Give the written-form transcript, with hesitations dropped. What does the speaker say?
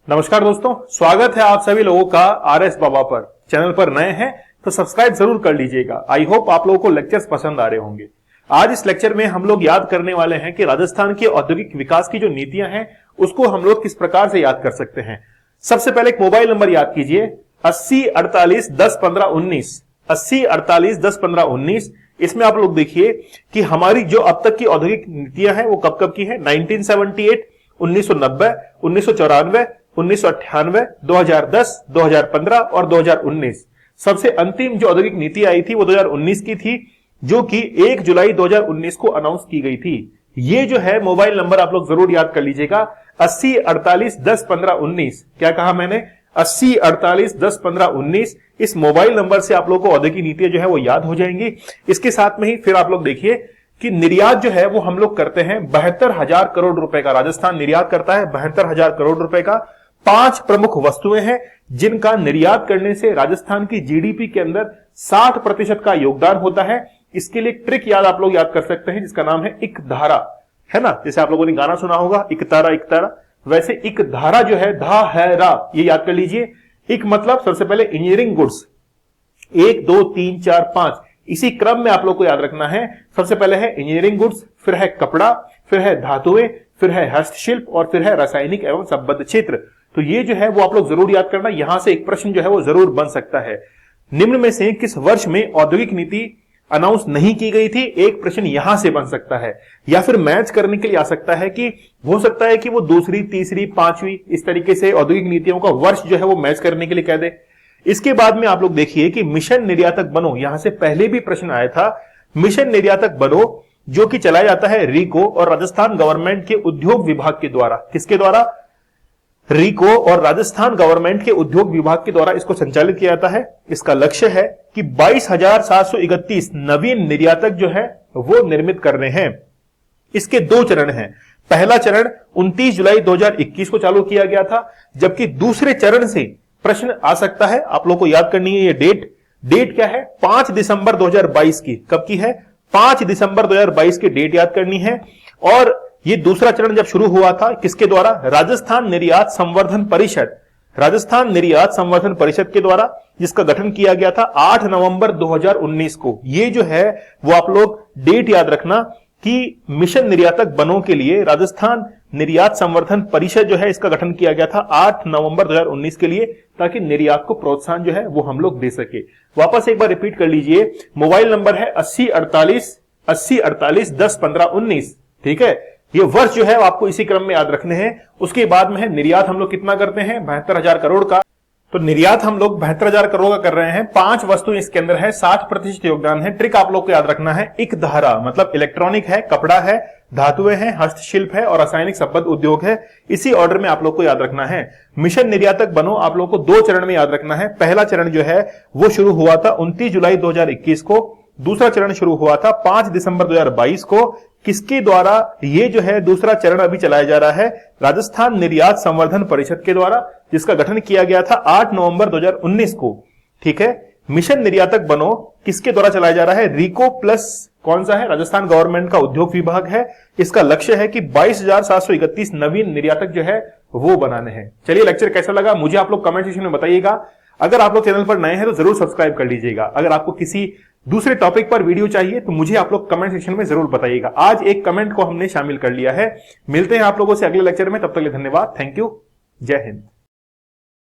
नमस्कार दोस्तों, स्वागत है आप सभी लोगों का आरएस बाबा पर। चैनल पर नए हैं तो सब्सक्राइब जरूर कर लीजिएगा। आई होप आप लोगों को लेक्चर्स पसंद आ रहे होंगे। आज इस लेक्चर में हम लोग याद करने वाले हैं कि राजस्थान के औद्योगिक विकास की जो नीतियां हैं उसको हम लोग किस प्रकार से याद कर सकते हैं। सबसे पहले एक मोबाइल नंबर याद कीजिए, 80 48 10 15 19। 80 48 10 15 19। इसमें आप लोग देखिए कि हमारी जो अब तक की औद्योगिक नीतियां हैं वो कब कब की है। 1978, 1990, 1994, 1998, 2010, 2015 और 2019। सबसे अंतिम जो औद्योगिक नीति आई थी वो 2019 की थी, जो कि 1 जुलाई 2019 को अनाउंस की गई थी। ये जो है मोबाइल नंबर आप लोग जरूर याद कर लीजिएगा, 80 48 10 15 19। क्या कहा मैंने? 80 48 10 15 19। इस मोबाइल नंबर से आप लोग को औद्योगिक नीतियां जो है वो याद हो जाएंगी। इसके साथ में ही फिर आप लोग देखिए कि निर्यात जो है वो हम लोग करते हैं 72,000 करोड़ रुपए का। राजस्थान निर्यात करता है 72,000 करोड़ रुपए का। 5 प्रमुख वस्तुएं हैं जिनका निर्यात करने से राजस्थान की जीडीपी के अंदर 60% का योगदान होता है। इसके लिए ट्रिक आप लोग याद कर सकते हैं जिसका नाम है इक धारा, है ना। जैसे आप लोगों ने गाना सुना होगा इक तारा, वैसे इक धारा जो है धा है रा, ये याद कर लीजिए। इक मतलब सबसे पहले इंजीनियरिंग गुड्स, 1 2 3 4 5, इसी क्रम में आप लोग को याद रखना है। सबसे पहले है इंजीनियरिंग गुड्स, फिर है कपड़ा, फिर है धातुएं, फिर है हस्तशिल्प और फिर है रासायनिक एवं संबद्ध क्षेत्र। तो ये जो है वो आप लोग जरूर याद करना। यहां से एक प्रश्न जो है वो जरूर बन सकता है। निम्न में से किस वर्ष में औद्योगिक नीति अनाउंस नहीं की गई थी? एक प्रश्न यहां से बन सकता है। या फिर मैच करने के लिए आ सकता है कि हो सकता है कि वो दूसरी, तीसरी, पांचवी, इस तरीके से औद्योगिक नीतियों का वर्ष जो है वो मैच करने के लिए कह दे। इसके बाद में आप लोग देखिए कि मिशन निर्यातक बनो, यहां से पहले भी प्रश्न आया था। मिशन निर्यातक बनो जो कि चलाया जाता है रीको और राजस्थान गवर्नमेंट के उद्योग विभाग के द्वारा। किसके द्वारा? रीको और राजस्थान गवर्नमेंट के उद्योग विभाग के द्वारा इसको संचालित किया जाता है। इसका लक्ष्य है कि 22,731 नवीन निर्यातक जो है वो निर्मित करने हैं। इसके 2 चरण हैं। पहला चरण 29 जुलाई 2021 को चालू किया गया था, जबकि दूसरे चरण से प्रश्न आ सकता है। आप लोग को याद करनी है ये डेट क्या है? 5 दिसंबर 2022 की। कब की है? 5 दिसंबर 2022 की डेट याद करनी है। और ये दूसरा चरण जब शुरू हुआ था किसके द्वारा? राजस्थान निर्यात संवर्धन परिषद, राजस्थान निर्यात संवर्धन परिषद के द्वारा, जिसका गठन किया गया था 8 नवंबर 2019 को। ये जो है वो आप लोग डेट याद रखना कि मिशन निर्यातक बनो के लिए राजस्थान निर्यात संवर्धन परिषद जो है इसका गठन किया गया था 8 नवंबर 2019 के लिए, ताकि निर्यात को प्रोत्साहन जो है वो हम लोग दे सके। वापस एक बार रिपीट कर लीजिए, मोबाइल नंबर है 80 48 10 15 19। ठीक है, ये वर्ष जो है आपको इसी क्रम में याद रखने हैं। उसके बाद में है निर्यात हम लोग कितना करते हैं? 72,000 करोड़ का। तो निर्यात हम लोग 72,000 करोड़ का कर रहे हैं। 5 वस्तु इसके अंदर है, 60% योगदान है। ट्रिक आप लोग को याद रखना है, इक धारा मतलब इलेक्ट्रॉनिक है, कपड़ा है, धातुएं हैं, हस्तशिल्प है और रासायनिक संबद्ध उद्योग है। इसी ऑर्डर में आप लोग को याद रखना है। मिशन निर्यातक बनो आप लोग को 2 चरण में याद रखना है। पहला चरण जो है वो शुरू हुआ था 29 जुलाई 2021 को। दूसरा चरण शुरू हुआ था 5 दिसंबर 2022 को। किसके द्वारा ये जो है दूसरा चरण अभी चलाया जा रहा है? राजस्थान निर्यात संवर्धन परिषद के द्वारा, जिसका गठन किया गया था 8 नवंबर 2019 को। ठीक है, मिशन निर्यातक बनो किसके द्वारा चलाया जा रहा है? रीको प्लस कौन सा है? राजस्थान गवर्नमेंट का उद्योग विभाग है। इसका लक्ष्य है कि 22,731 नवीन निर्यातक जो है वो बनाने हैं। चलिए, लेक्चर कैसा लगा मुझे आप लोग कमेंट सेक्शन में बताइएगा। अगर आप लोग चैनल पर नए हैं तो जरूर सब्सक्राइब कर लीजिएगा। अगर आपको किसी दूसरे टॉपिक पर वीडियो चाहिए तो मुझे आप लोग कमेंट सेक्शन में जरूर बताइएगा। आज एक कमेंट को हमने शामिल कर लिया है। मिलते हैं आप लोगों से अगले लेक्चर में, तब तक के लिए धन्यवाद। Thank you. जय हिंद।